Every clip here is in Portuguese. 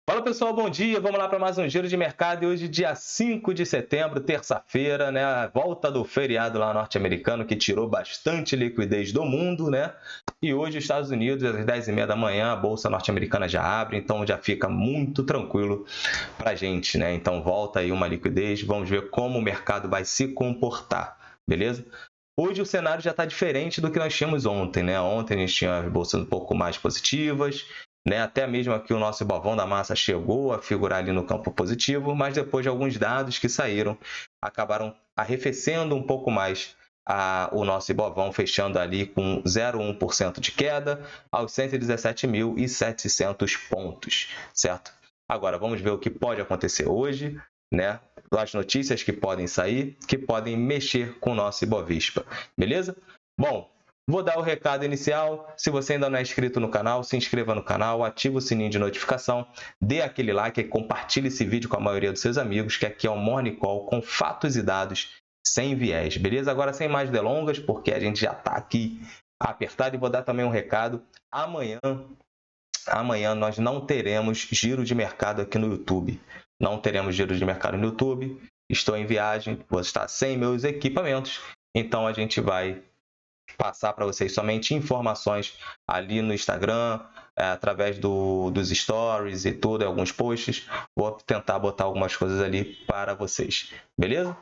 Fala pessoal, bom dia. Vamos lá para mais um giro de mercado e hoje, dia 5 de setembro, terça-feira, né? A volta do feriado lá norte-americano que tirou bastante liquidez do mundo, né? E hoje, os Estados Unidos, às 10h30 da manhã, a bolsa norte-americana já abre, então já fica muito tranquilo para a gente, né? Então volta aí uma liquidez, vamos ver como o mercado vai se comportar, beleza? Hoje o cenário já está diferente do que nós tínhamos ontem, né? Ontem a gente tinha as bolsas um pouco mais positivas, né? Até mesmo aqui o nosso Ibovão da Massa chegou a figurar ali no campo positivo, mas depois de alguns dados que saíram, acabaram arrefecendo um pouco mais o nosso Ibovão, fechando ali com 0,1% de queda aos 117.700 pontos, certo? Agora, vamos ver o que pode acontecer hoje, né? As notícias que podem sair, que podem mexer com o nosso Ibovespa, beleza? Bom, vou dar o recado inicial. Se você ainda não é inscrito no canal, se inscreva no canal, ative o sininho de notificação, dê aquele like e compartilhe esse vídeo com a maioria dos seus amigos, que aqui é o Morning Call com fatos e dados sem viés, beleza? Agora, sem mais delongas, porque a gente já está aqui apertado, e vou dar também um recado. Amanhã nós não teremos giro de mercado aqui no YouTube. Não teremos giro de mercado no YouTube. Estou em viagem, vou estar sem meus equipamentos, então a gente vai passar para vocês somente informações ali no Instagram, através dos stories e tudo, alguns posts. Vou tentar botar algumas coisas ali para vocês, beleza?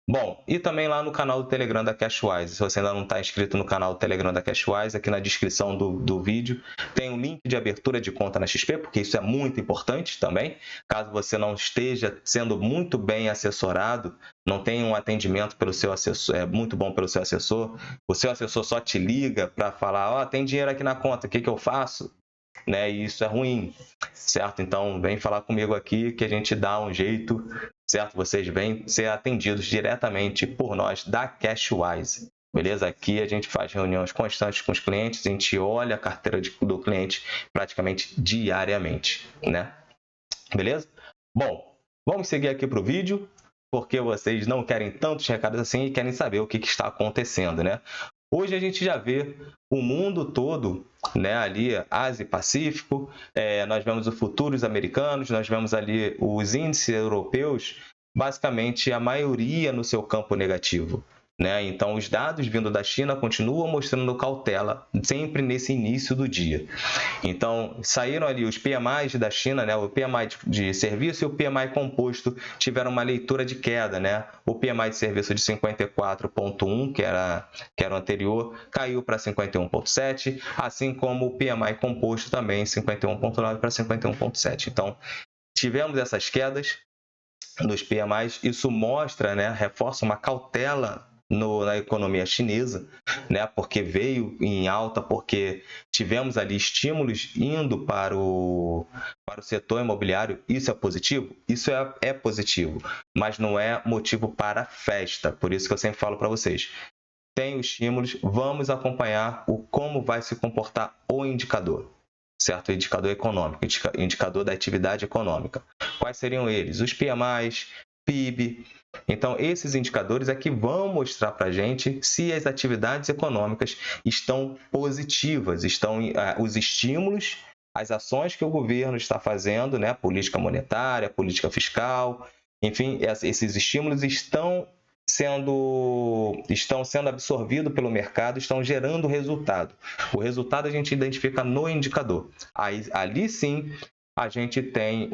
Bom, e também lá no canal do Telegram da Cashwise. Se você ainda não está inscrito no canal do Telegram da Cashwise, aqui na descrição do vídeo tem um link de abertura de conta na XP, porque isso é muito importante também. Caso você não esteja sendo muito bem assessorado, não tenha um atendimento pelo seu assessor, muito bom pelo seu assessor, o seu assessor só te liga para falar, tem dinheiro aqui na conta, o que eu faço? Né? E isso é ruim, certo? Então, vem falar comigo aqui que a gente dá um jeito, certo? Vocês vêm ser atendidos diretamente por nós da Cashwise, beleza? Aqui a gente faz reuniões constantes com os clientes, a gente olha a carteira do cliente praticamente diariamente, né? Beleza? Bom, vamos seguir aqui para o vídeo, porque vocês não querem tantos recados assim e querem saber o que está acontecendo, né? Hoje a gente já vê o mundo todo, né, ali, Ásia e Pacífico, nós vemos os futuros americanos, nós vemos ali os índices europeus, basicamente a maioria no seu campo negativo, né? Então, os dados vindo da China continuam mostrando cautela, sempre nesse início do dia. Então, saíram ali os PMIs da China, né? O PMI de serviço e o PMI composto tiveram uma leitura de queda, né? O PMI de serviço de 54,1, que era o anterior, caiu para 51,7, assim como o PMI composto também, 51,9 para 51,7. Então, tivemos essas quedas nos PMIs, isso mostra, né, reforça uma cautela na economia chinesa, né, porque veio em alta, porque tivemos ali estímulos indo para o setor imobiliário. Isso é positivo? Isso é positivo, mas não é motivo para festa. Por isso que eu sempre falo para vocês, tem os estímulos, vamos acompanhar como vai se comportar o indicador, certo? O indicador econômico, indicador da atividade econômica. Quais seriam eles? Os PMIs, PIB. Então, esses indicadores é que vão mostrar para a gente se as atividades econômicas estão positivas, os estímulos, as ações que o governo está fazendo, né? Política monetária, política fiscal, enfim, esses estímulos estão sendo absorvidos pelo mercado, estão gerando resultado. O resultado a gente identifica no indicador. Ali sim a gente tem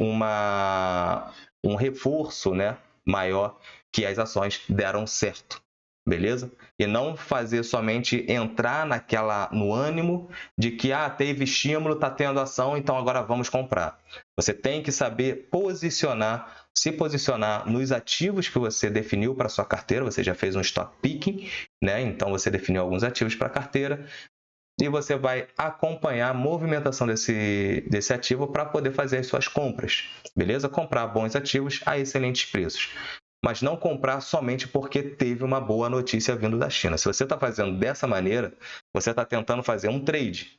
um reforço, né, maior, que as ações deram certo, beleza? E não fazer somente entrar no ânimo de que teve estímulo, está tendo ação, então agora vamos comprar. Você tem que saber se posicionar nos ativos que você definiu para sua carteira. Você já fez um stock picking, né? Então você definiu alguns ativos para a carteira e você vai acompanhar a movimentação desse ativo para poder fazer as suas compras, beleza? Comprar bons ativos a excelentes preços, mas não comprar somente porque teve uma boa notícia vindo da China. Se você está fazendo dessa maneira, você está tentando fazer um trade,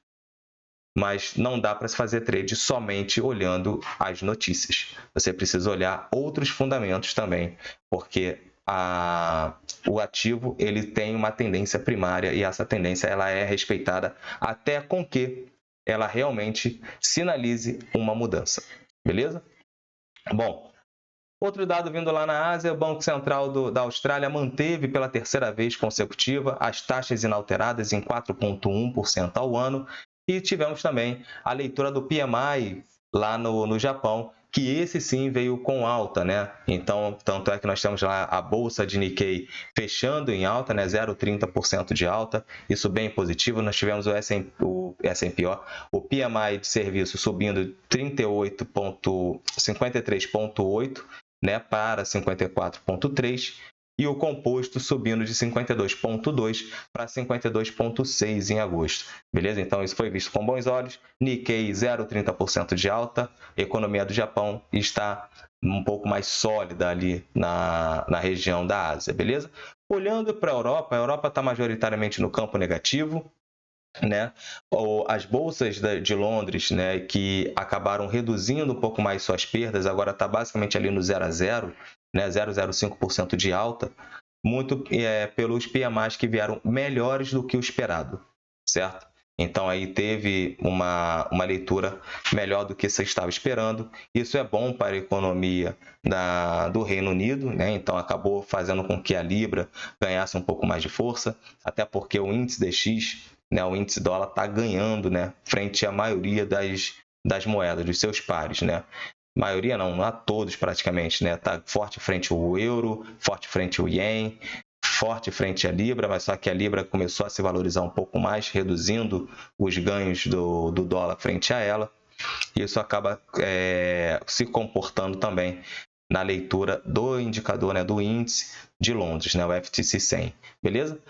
mas não dá para se fazer trade somente olhando as notícias. Você precisa olhar outros fundamentos também, porque o ativo ele tem uma tendência primária e essa tendência ela é respeitada até com que ela realmente sinalize uma mudança. beleza? Bom, outro dado vindo lá na Ásia, o Banco Central da Austrália manteve pela terceira vez consecutiva as taxas inalteradas em 4,1% ao ano, e tivemos também a leitura do PMI lá no Japão, que esse sim veio com alta, né? Então, tanto é que nós temos lá a bolsa de Nikkei fechando em alta, né? 0,30% de alta, isso bem positivo. Nós tivemos o S&P, o PMI de serviço subindo 53,8, né, para 54,3, e o composto subindo de 52,2 para 52,6 em agosto. Beleza? Então, isso foi visto com bons olhos. Nikkei 0,30% de alta. A economia do Japão está um pouco mais sólida ali na região da Ásia. Beleza? Olhando para a Europa está majoritariamente no campo negativo, né? As bolsas de Londres, né, que acabaram reduzindo um pouco mais suas perdas, agora está basicamente ali no 0 a 0, né, 0,05% de alta, muito pelos PMIs que vieram melhores do que o esperado, certo? Então, aí teve uma leitura melhor do que você estava esperando. Isso é bom para a economia do Reino Unido, né? Então, acabou fazendo com que a Libra ganhasse um pouco mais de força, até porque o índice DX, né, o índice dólar está ganhando, né, frente à maioria das moedas, dos seus pares, né? Maioria não a todos praticamente, né? Está forte frente ao euro, forte frente ao ien, forte frente à Libra, mas só que a Libra começou a se valorizar um pouco mais, reduzindo os ganhos do dólar frente a ela. E isso acaba se comportando também na leitura do indicador, né, do índice de Londres, né, o FTSE 100. Beleza?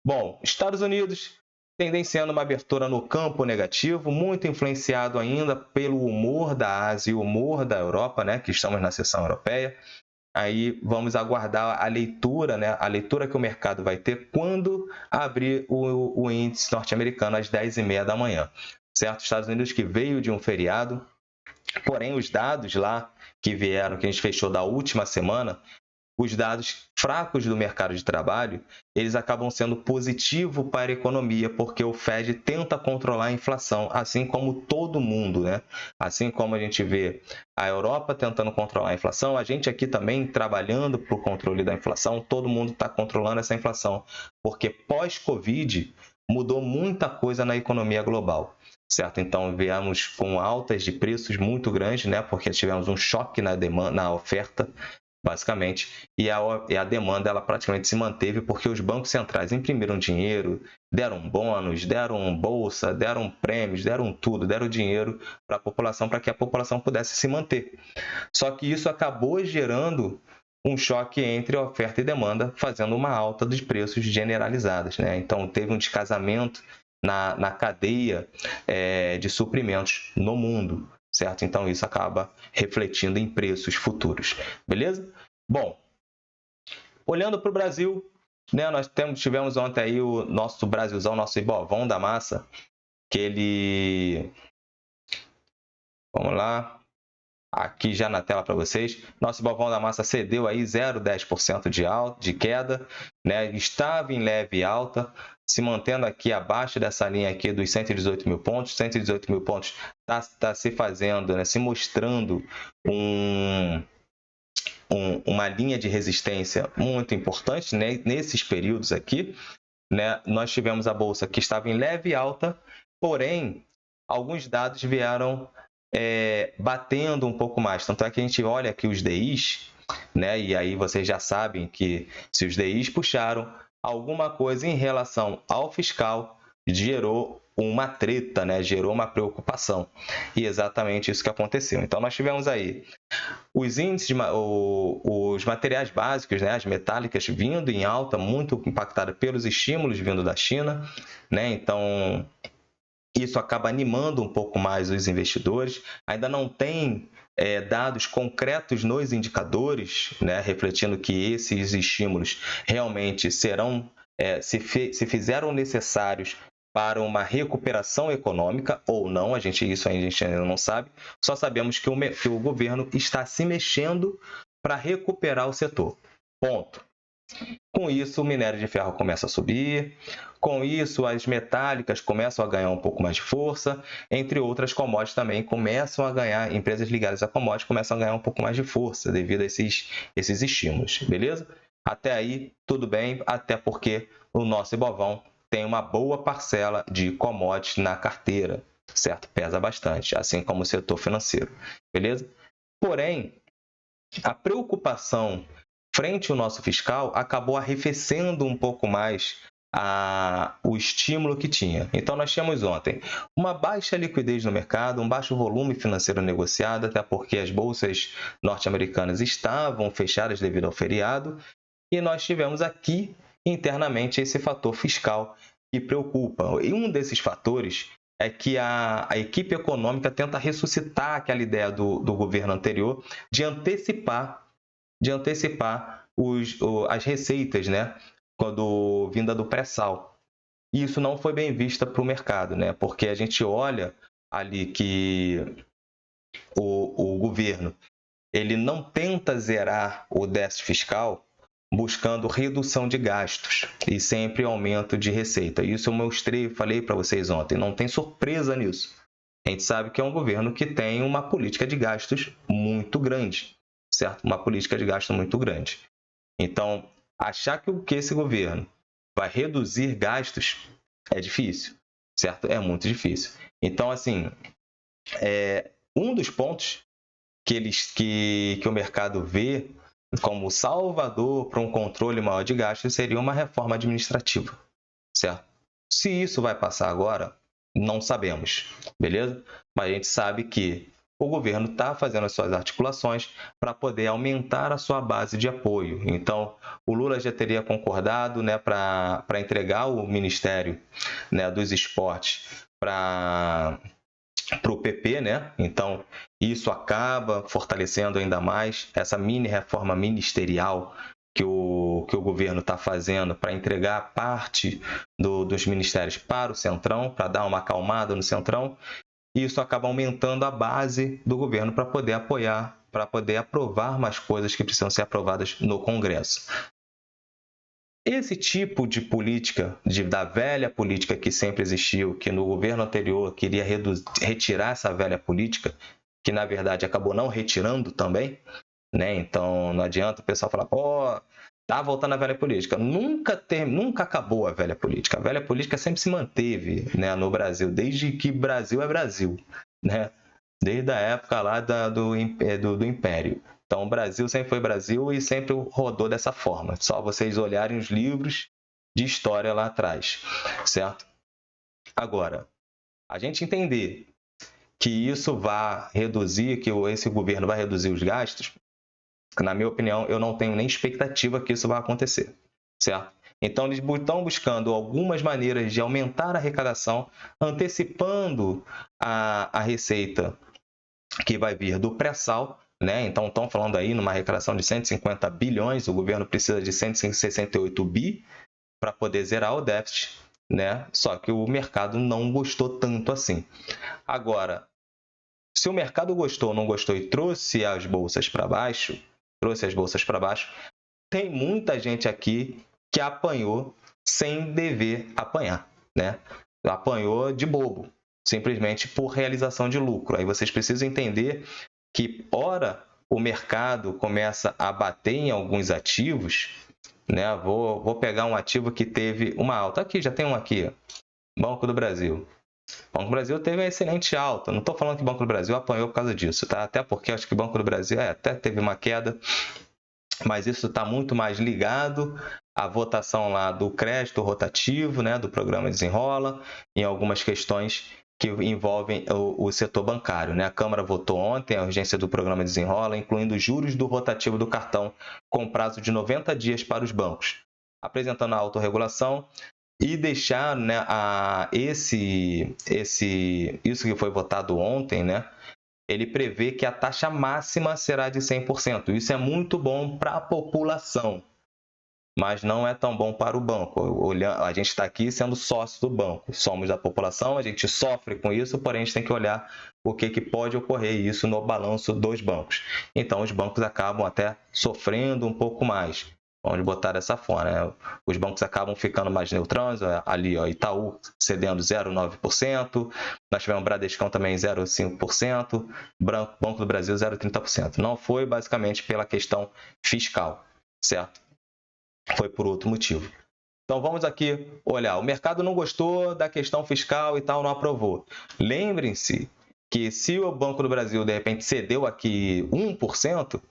Bom, Estados Unidos tendenciando uma abertura no campo negativo, muito influenciado ainda pelo humor da Ásia e o humor da Europa, né, que estamos na seção europeia. Aí vamos aguardar a leitura, né, a leitura que o mercado vai ter quando abrir o índice norte-americano às 10h30 da manhã. Certo? Estados Unidos que veio de um feriado, porém os dados lá que vieram, que a gente fechou da última semana, os dados fracos do mercado de trabalho, eles acabam sendo positivo para a economia, porque o Fed tenta controlar a inflação, assim como todo mundo, né? Assim como a gente vê a Europa tentando controlar a inflação, a gente aqui também trabalhando para o controle da inflação, todo mundo está controlando essa inflação, porque pós-Covid mudou muita coisa na economia global. Certo? Então, viemos com altas de preços muito grandes, né? Porque tivemos um choque na demanda, na oferta, basicamente, e a demanda ela praticamente se manteve porque os bancos centrais imprimiram dinheiro, deram bônus, deram bolsa, deram prêmios, deram tudo, deram dinheiro para a população, para que a população pudesse se manter. Só que isso acabou gerando um choque entre oferta e demanda, fazendo uma alta dos preços generalizadas, né? Então, teve um descasamento na cadeia de suprimentos no mundo, certo? Então, isso acaba refletindo em preços futuros, beleza? Bom, olhando para o Brasil, né, nós tivemos ontem aí o nosso Brasilzão, nosso Ibovão da massa, que ele... Vamos lá. Aqui já na tela para vocês, nosso Ibovão da massa cedeu aí 0,10% de queda, né? Estava em leve alta, se mantendo aqui abaixo dessa linha aqui dos 118 mil pontos. 118 mil pontos está se fazendo, né? Se mostrando uma linha de resistência muito importante, né? Nesses períodos aqui, né? Nós tivemos a bolsa que estava em leve alta, porém, alguns dados vieram batendo um pouco mais. Tanto é que a gente olha aqui os DIs, né? E aí vocês já sabem que se os DIs puxaram, alguma coisa em relação ao fiscal gerou uma treta, né? Gerou uma preocupação. E exatamente isso que aconteceu. Então, nós tivemos aí os índices, os materiais básicos, né? As metálicas vindo em alta, muito impactada pelos estímulos vindo da China, né? Então, isso acaba animando um pouco mais os investidores. Ainda não tem dados concretos nos indicadores, né, refletindo que esses estímulos realmente serão, se fizeram necessários para uma recuperação econômica ou não, isso a gente ainda não sabe. Só sabemos que o governo está se mexendo para recuperar o setor. Ponto. Com isso, o minério de ferro começa a subir, com isso, as metálicas começam a ganhar um pouco mais de força, entre outras commodities também começam a ganhar, empresas ligadas a commodities começam a ganhar um pouco mais de força devido a esses estímulos, beleza? Até aí, tudo bem, até porque o nosso Ibovão tem uma boa parcela de commodities na carteira, certo? Pesa bastante, assim como o setor financeiro, beleza? Porém, a preocupação frente ao nosso fiscal acabou arrefecendo um pouco mais o estímulo que tinha. Então, nós tínhamos ontem uma baixa liquidez no mercado, um baixo volume financeiro negociado, até porque as bolsas norte-americanas estavam fechadas devido ao feriado, e nós tivemos aqui internamente esse fator fiscal que preocupa. E um desses fatores é que a equipe econômica tenta ressuscitar aquela ideia do governo anterior de antecipar as receitas, né, quando vinda do pré-sal. E isso não foi bem vista para o mercado, né, porque a gente olha ali que o governo ele não tenta zerar o déficit fiscal buscando redução de gastos e sempre aumento de receita. Isso eu mostrei, falei para vocês ontem, não tem surpresa nisso. A gente sabe que é um governo que tem uma política de gastos muito grande, certo? Uma política de gasto muito grande. Então, achar que esse governo vai reduzir gastos é difícil, certo? É muito difícil. Então, assim, um dos pontos que o mercado vê como salvador para um controle maior de gastos seria uma reforma administrativa, certo? Se isso vai passar agora, não sabemos, beleza? Mas a gente sabe que o governo está fazendo as suas articulações para poder aumentar a sua base de apoio. Então, o Lula já teria concordado, né, para entregar o Ministério, né, dos Esportes para o PP, né? Então, isso acaba fortalecendo ainda mais essa mini reforma ministerial que o governo está fazendo para entregar parte dos ministérios para o Centrão, para dar uma acalmada no Centrão. E isso acaba aumentando a base do governo para poder apoiar, para poder aprovar mais coisas que precisam ser aprovadas no Congresso. Esse tipo de política, da velha política que sempre existiu, que no governo anterior queria retirar essa velha política, que na verdade acabou não retirando também, né? Então não adianta o pessoal falar, pô, tá voltando a velha política. Nunca acabou a velha política. A velha política sempre se manteve, né, no Brasil, desde que Brasil é Brasil, né? Desde a época lá do Império. Então, o Brasil sempre foi Brasil e sempre rodou dessa forma. Só vocês olharem os livros de história lá atrás, certo? Agora, a gente entender que isso vai reduzir, que esse governo vai reduzir os gastos, na minha opinião, eu não tenho nem expectativa que isso vai acontecer, certo? Então, eles estão buscando algumas maneiras de aumentar a arrecadação, antecipando a receita que vai vir do pré-sal, né? Então, estão falando aí numa arrecadação de 150 bilhões, o governo precisa de 168 bi para poder zerar o déficit, né? Só que o mercado não gostou tanto assim. Agora, se o mercado gostou ou não gostou e trouxe as bolsas para baixo, tem muita gente aqui que apanhou sem dever apanhar, né? Apanhou de bobo, simplesmente por realização de lucro. Aí vocês precisam entender que, ora, o mercado começa a bater em alguns ativos, né? Vou pegar um ativo que teve uma alta. Aqui, já tem um aqui, Banco do Brasil. O Banco do Brasil teve uma excelente alta. Não estou falando que o Banco do Brasil apanhou por causa disso, tá? Até porque acho que o Banco do Brasil até teve uma queda, mas isso está muito mais ligado à votação lá do crédito rotativo, né, do programa Desenrola, em algumas questões que envolvem o setor bancário, né? A Câmara votou ontem a urgência do programa Desenrola, incluindo os juros do rotativo do cartão com prazo de 90 dias para os bancos, apresentando a autorregulação e deixar, né, isso que foi votado ontem, né? Ele prevê que a taxa máxima será de 100%. Isso é muito bom para a população, mas não é tão bom para o banco. A gente está aqui sendo sócio do banco, somos da população, a gente sofre com isso, porém a gente tem que olhar o que pode ocorrer isso no balanço dos bancos. Então, os bancos acabam até sofrendo um pouco mais. Vamos botar dessa forma, né? Os bancos acabam ficando mais neutrões, ali, ó, Itaú cedendo 0,9%, nós tivemos Bradescão também 0,5%, Banco do Brasil 0,30%. Não foi basicamente pela questão fiscal, certo? Foi por outro motivo. Então vamos aqui olhar, o mercado não gostou da questão fiscal e tal, não aprovou. Lembrem-se que se o Banco do Brasil de repente cedeu aqui 1%,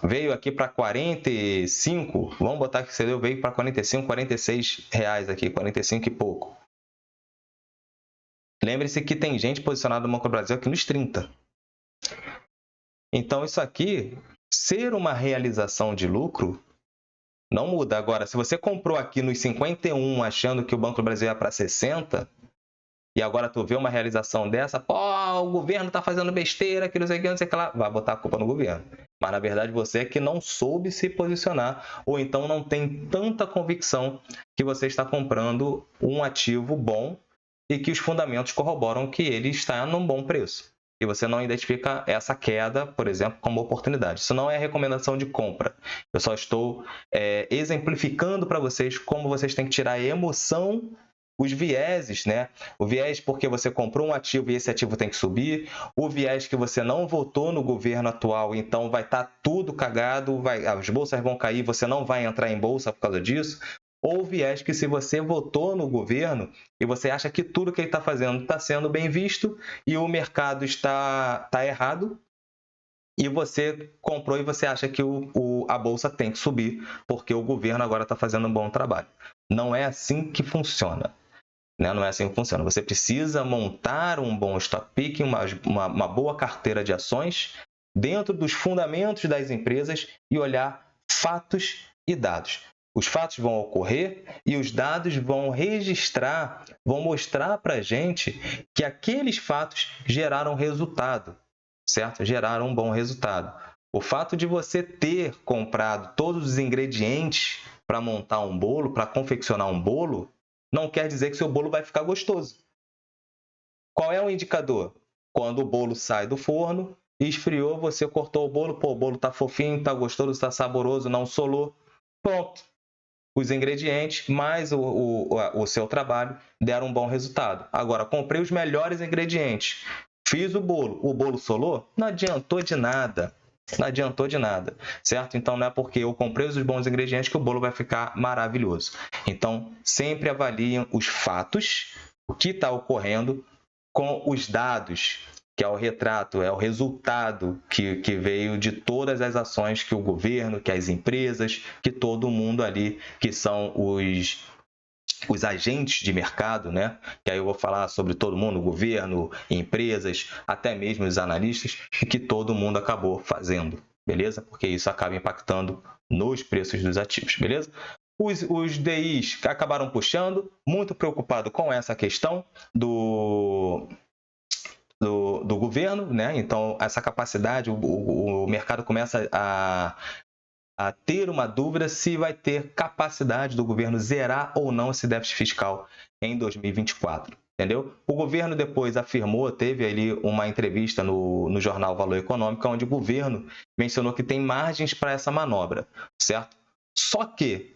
veio aqui para 45, vamos botar que cedeu, veio para 45, 46 reais aqui, 45 e pouco. Lembre-se que tem gente posicionada no Banco do Brasil aqui nos 30. Então isso aqui, ser uma realização de lucro, não muda. Agora, se você comprou aqui nos 51 achando que o Banco do Brasil ia para 60, e agora tu vê uma realização dessa, pô, o governo está fazendo besteira, que não sei o que, não sei o que lá, vai botar a culpa no governo. Mas, na verdade, você é que não soube se posicionar, ou então não tem tanta convicção que você está comprando um ativo bom e que os fundamentos corroboram que ele está num bom preço. E você não identifica essa queda, por exemplo, como oportunidade. Isso não é recomendação de compra. Eu só estou exemplificando para vocês como vocês têm que tirar a emoção, os vieses, né? O viés porque você comprou um ativo e esse ativo tem que subir. O viés que você não votou no governo atual, então vai estar tudo cagado, as bolsas vão cair, você não vai entrar em bolsa por causa disso. Ou o viés que se você votou no governo e você acha que tudo que ele está fazendo está sendo bem visto e o mercado está errado, e você comprou e você acha que a bolsa tem que subir porque o governo agora está fazendo um bom trabalho. Não é assim que funciona. Não é assim que funciona. Você precisa montar um bom stock picking, uma boa carteira de ações dentro dos fundamentos das empresas e olhar fatos e dados. Os fatos vão ocorrer e os dados vão registrar, vão mostrar para a gente que aqueles fatos geraram resultado, certo? Geraram um bom resultado. O fato de você ter comprado todos os ingredientes para montar um bolo, para confeccionar um bolo, não quer dizer que seu bolo vai ficar gostoso. Qual é o indicador? Quando o bolo sai do forno, esfriou, você cortou o bolo, pô, o bolo está fofinho, está gostoso, está saboroso, não solou. Pronto. Os ingredientes mais o seu trabalho deram um bom resultado. Agora, comprei os melhores ingredientes, fiz o bolo solou? Não adiantou de nada. Não adiantou de nada, certo? Então, não é porque eu comprei os bons ingredientes que o bolo vai ficar maravilhoso. Então, sempre avaliem os fatos, o que está ocorrendo, com os dados, que é o retrato, é o resultado que veio de todas as ações que o governo, que as empresas, que todo mundo ali, que são os agentes de mercado, né? Que aí eu vou falar sobre todo mundo, governo, empresas, até mesmo os analistas, que todo mundo acabou fazendo, beleza? Porque isso acaba impactando nos preços dos ativos, beleza? Os DIs acabaram puxando, muito preocupado com essa questão do governo, né? Então, essa capacidade, o mercado começa a ter uma dúvida se vai ter capacidade do governo zerar ou não esse déficit fiscal em 2024, entendeu? O governo depois afirmou, teve ali uma entrevista no jornal Valor Econômico, onde o governo mencionou que tem margens para essa manobra, certo? Só que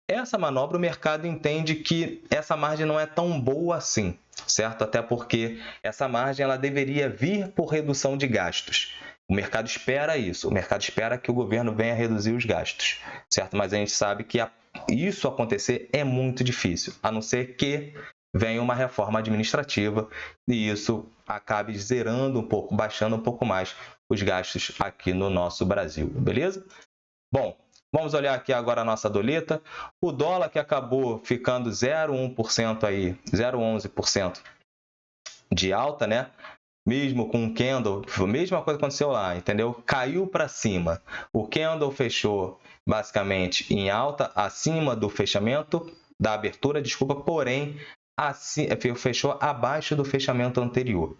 essa manobra, o mercado entende que essa margem não é tão boa assim, certo? Até porque essa margem ela deveria vir por redução de gastos. O mercado espera isso, o mercado espera que o governo venha reduzir os gastos, certo? Mas a gente sabe que isso acontecer é muito difícil, a não ser que venha uma reforma administrativa e isso acabe zerando um pouco, baixando um pouco mais os gastos aqui no nosso Brasil, beleza? Bom, vamos olhar aqui agora a nossa doleta. O dólar que acabou ficando 0,1% aí, 0,11% de alta, né? Mesmo com o candle, a mesma coisa aconteceu lá, entendeu? Caiu para cima. O candle fechou basicamente em alta, acima do fechamento, da abertura, desculpa, porém fechou abaixo do fechamento anterior.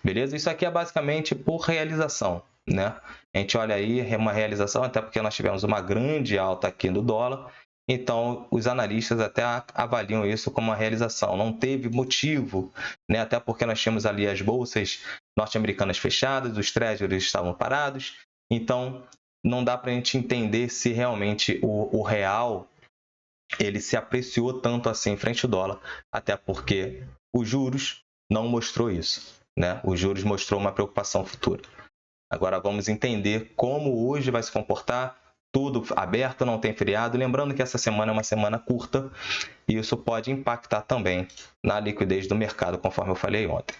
Beleza? Isso aqui é basicamente por realização, né? A gente olha aí uma realização, até porque nós tivemos uma grande alta aqui no dólar. Então, os analistas até avaliam isso como uma realização. Não teve motivo, né? Até porque nós tínhamos ali as bolsas norte-americanas fechadas, os treasuries estavam parados. Então, não dá para a gente entender se realmente o real ele se apreciou tanto assim frente ao dólar, até porque os juros não mostrou isso, né? Os juros mostrou uma preocupação futura. Agora vamos entender como hoje vai se comportar, tudo aberto, não tem feriado. Lembrando que essa semana é uma semana curta e isso pode impactar também na liquidez do mercado, conforme eu falei ontem.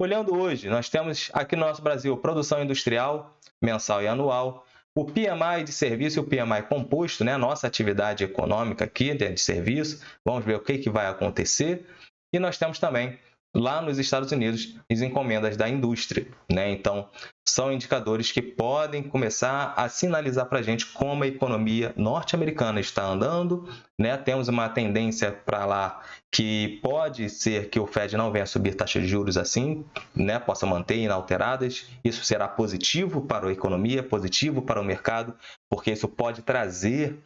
Olhando hoje, nós temos aqui no nosso Brasil produção industrial, mensal e anual, o PMI de serviço e o PMI composto, né? Nossa atividade econômica aqui de serviço. Vamos ver o que vai acontecer. E nós temos também, lá nos Estados Unidos, as encomendas da indústria, né? Então, são indicadores que podem começar a sinalizar para a gente como a economia norte-americana está andando, né? Temos uma tendência para lá que pode ser que o Fed não venha subir taxas de juros assim, né? Possa manter inalteradas. Isso será positivo para a economia, positivo para o mercado, porque isso pode trazer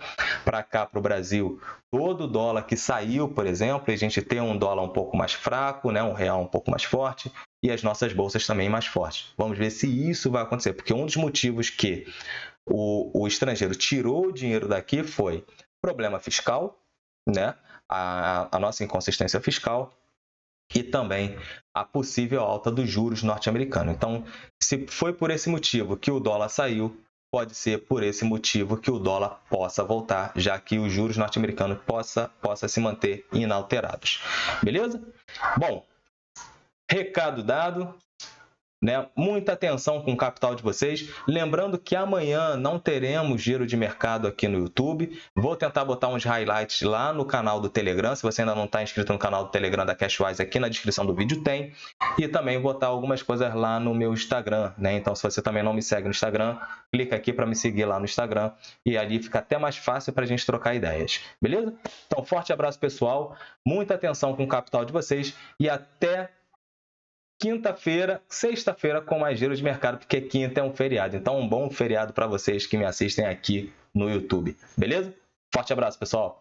para cá, para o Brasil, todo o dólar que saiu, por exemplo, e a gente ter um dólar um pouco mais fraco, né? Um real um pouco mais forte, e as nossas bolsas também mais fortes. Vamos ver se isso vai acontecer, porque um dos motivos que o estrangeiro tirou o dinheiro daqui foi problema fiscal, né? A nossa inconsistência fiscal e também a possível alta dos juros norte-americanos. Então, se foi por esse motivo que o dólar saiu, pode ser por esse motivo que o dólar possa voltar, já que os juros norte-americanos possa se manter inalterados. Beleza? Bom, recado dado, né? Muita atenção com o capital de vocês. Lembrando que amanhã não teremos giro de mercado aqui no YouTube. Vou tentar botar uns highlights lá no canal do Telegram. Se você ainda não está inscrito no canal do Telegram da Cashwise, aqui na descrição do vídeo tem. E também vou botar algumas coisas lá no meu Instagram, né? Então, se você também não me segue no Instagram, clica aqui para me seguir lá no Instagram. E ali fica até mais fácil para a gente trocar ideias. Beleza? Então, forte abraço, pessoal. Muita atenção com o capital de vocês. E até sexta-feira com mais giro de mercado, porque quinta é um feriado. Então, um bom feriado para vocês que me assistem aqui no YouTube. Beleza? Forte abraço, pessoal!